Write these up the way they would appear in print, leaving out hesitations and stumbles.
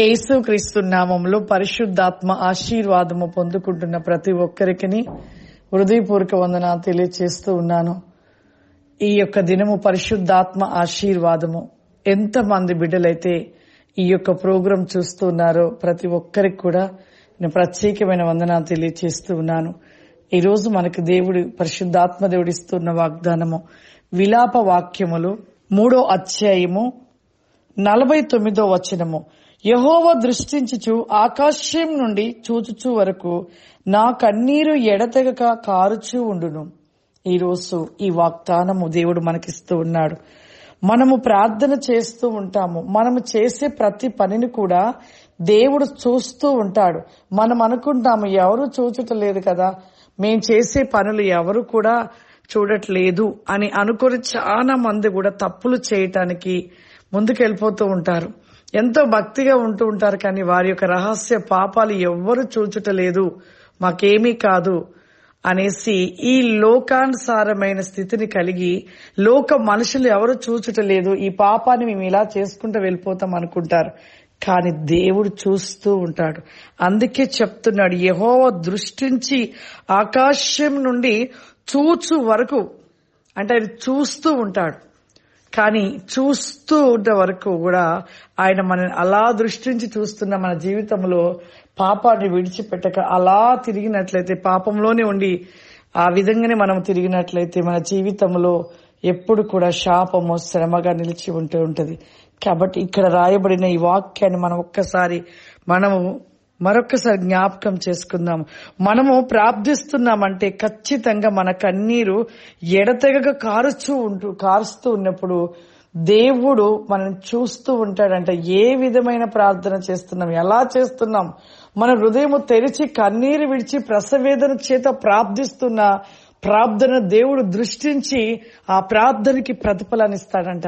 యేసుక్రీస్తు నామములో పరిశుద్ధాత్మ ఆశీర్వాదము పొందుకుంటున్న ప్రతి ఒక్కరికి హృదయపూర్వక వందనాలు తెలియజేస్తూ ఉన్నాను. ఈ యొక్క దినము పరిశుద్ధాత్మ ఆశీర్వాదము ఎంతమంది బిడ్డలైతే ఈ యొక్క ప్రోగ్రాం చూస్తూ ఉన్నారో ప్రతి ఒక్కరికి కూడా నేను ప్రత్యేకమైన వందనాలు తెలియజేస్తూ ఉన్నాను. ఈ రోజు మనకు పరిశుద్ధాత్మ దేవుడు ఇస్తున్న వాగ్దానము విలాప వాక్యములు 3వ అధ్యాయము 49వ వచనము. యెహోవా దృష్టించుచు ఆకాశం నుండి చూచుచు వరకు నా కన్నీరు ఎడతెగక కారుచూ ఉండును. ఈరోజు ఈ వాగ్దానము దేవుడు మనకిస్తూ ఉన్నాడు. మనము ప్రార్థన చేస్తూ ఉంటాము. మనము చేసే ప్రతి పనిని కూడా దేవుడు చూస్తూ ఉంటాడు. మనం అనుకుంటాము ఎవరు చూచటలేదు కదా, మేం చేసే పనులు ఎవరు కూడా చూడట్లేదు అని అనుకుని చాలా మంది కూడా తప్పులు చేయటానికి ముందుకెళ్ళిపోతూ ఉంటారు. ఎంతో భక్తిగా ఉంటూ ఉంటారు, కానీ వారి యొక్క రహస్య పాపాలు ఎవ్వరు చూచుటలేదు, మాకేమీ కాదు అనేసి ఈ లోకానుసారమైన స్థితిని కలిగి లోక మనుషులు ఎవరు చూచుటలేదు, ఈ పాపాన్ని మేము ఇలా చేసుకుంటూ వెళ్ళిపోతాం అనుకుంటారు. కానీ దేవుడు చూస్తూ ఉంటాడు. అందుకే చెప్తున్నాడు, యెహోవా దృష్టించి ఆకాశం నుండి చూచు వరకు, అంటే ఆయన చూస్తూ ఉంటాడు. కానీ చూస్తూ ఉండే వరకు కూడా ఆయన మనల్ని అలా దృష్టించి చూస్తున్న మన జీవితంలో పాపాన్ని విడిచిపెట్టక అలా తిరిగినట్లయితే, పాపంలోనే ఉండి ఆ విధంగానే మనం తిరిగినట్లయితే మన జీవితంలో ఎప్పుడు కూడా శాపము శ్రమగా నిలిచి ఉంటది. కాబట్టి ఇక్కడ రాయబడిన ఈ వాక్యాన్ని మనము మరొకసారి జ్ఞాపకం చేసుకుందాము. మనము ప్రార్థిస్తున్నామంటే ఖచ్చితంగా మన కన్నీరు ఎడతెగక కారుస్తూ ఉన్నప్పుడు దేవుడు మనం చూస్తూ ఉంటాడంట. ఏ విధమైన ప్రార్థన చేస్తున్నాం, ఎలా చేస్తున్నాం, మన హృదయము తెరిచి కన్నీరు విడిచి ప్రసవేదన చేత ప్రార్థిస్తున్న ప్రార్థన దేవుడు దృష్టించి ఆ ప్రార్థనకి ప్రతిఫలాన్ని ఇస్తాడంట.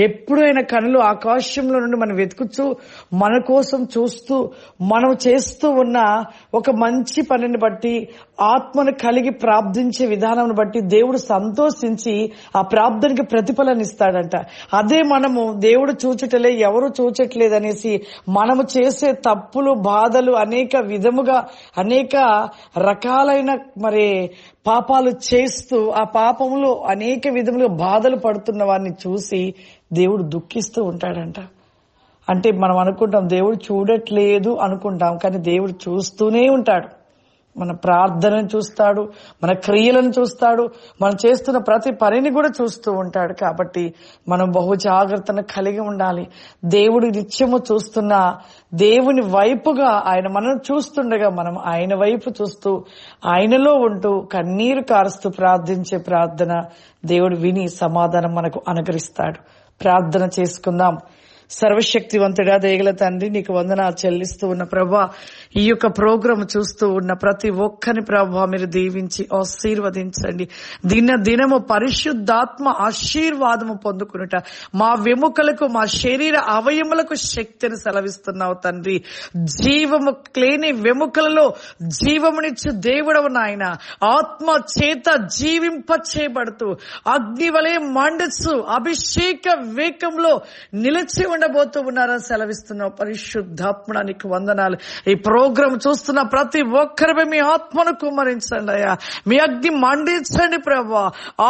ఎప్పుడు ఆయన కనులు ఆకాశంలో నుండి మనం వెతుకుతూ మన కోసం చూస్తూ మనం చేస్తూ ఉన్న ఒక మంచి పనిని బట్టి, ఆత్మను కలిగి ప్రార్థించే విధానం బట్టి దేవుడు సంతోషించి ఆ ప్రార్థనకి ప్రతిఫలాన్ని ఇస్తాడంట. అదే మనము దేవుడు చూచటలే, ఎవరు చూచట్లేదు అనేసి మనము చేసే తప్పులు, బాధలు అనేక రకాలైన పాపాలు చేస్తూ ఆ పాపములో అనేక విధములుగా బాధలు పడుతున్న వారిని చూసి దేవుడు దుఃఖిస్తూ ఉంటాడంట. అంటే మనం అనుకుంటాం దేవుడు చూడట్లేదు అనుకుంటాం, కానీ దేవుడు చూస్తూనే ఉంటాడు. మన ప్రార్థనను చూస్తాడు, మన క్రియలను చూస్తాడు, మనం చేస్తున్న ప్రతి పనిని కూడా చూస్తూ ఉంటాడు. కాబట్టి మనం బహు జాగ్రత్తను కలిగి ఉండాలి. దేవుడు నిత్యము చూస్తున్న దేవుని వైపుగా ఆయన మనం చూస్తుండగా మనం ఆయన వైపు చూస్తూ ఆయనలో ఉంటూ కన్నీరు కారుస్తూ ప్రార్థించే ప్రార్థన దేవుడు విని సమాధానం మనకు అనుగ్రహిస్తాడు. ప్రార్థన చేసుకుందాం. సర్వశక్తివంతుడా, దయగల తండ్రి, నీకు వందనాలు చెల్లిస్తూ ఉన్న ప్రభా, ఈ యొక్క ప్రోగ్రాం చూస్తూ ఉన్న ప్రతి ఒక్కరిని ప్రభా మీరు దీవించి ఆశీర్వదించండి. దినము పరిశుద్ధాత్మ ఆశీర్వాదము పొందుకునుట మా వెముకలకు, మా శరీర అవయములకు శక్తిని సెలవిస్తున్నావు తండ్రి. జీవము లేని వెముకలలో జీవమునిచ్చు దేవుడవు నాయన. ఆత్మ చేత జీవింప చేయబడుతూ అగ్ని వలె మండుచు అభిషేక వేగంలో నిలిచి ఉండబోతూ ఉన్నారని సెలవిస్తున్నావు. పరిశుద్ధాత్మ నీకు వందనాలు. ఈ ప్రోగ్రాం చూస్తున్న ప్రతి ఒక్కరిపై మీ ఆత్మను కుమ్మరించండి అయ్యా. మీ అగ్ని మండించండి ప్రభా.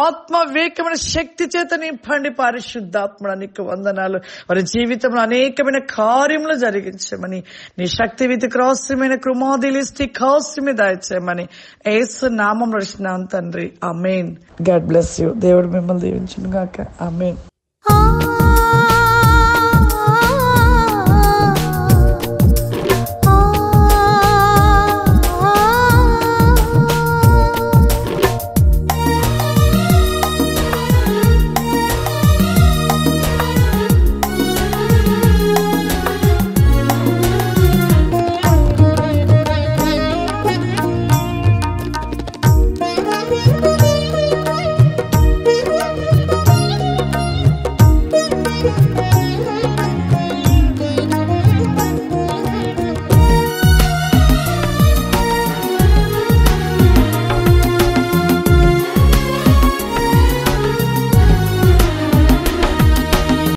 ఆత్మ వేగమైన శక్తి చేత నింపండి. పరిశుద్ధాత్మ నీకు వందనాలు. వారి జీవితంలో అనేకమైన కార్యములు జరిగించమని, నీ శక్తి విధిక్రాస్యమైన కృమాదిలిస్టి కాస్యమి దయచేయమని యేసు నామములో అడుగుతున్నాను తండ్రి. ఆమేన్. God bless you. దేవుడు మిమ్మల్ని దీవించును గాక. ఆమేన్.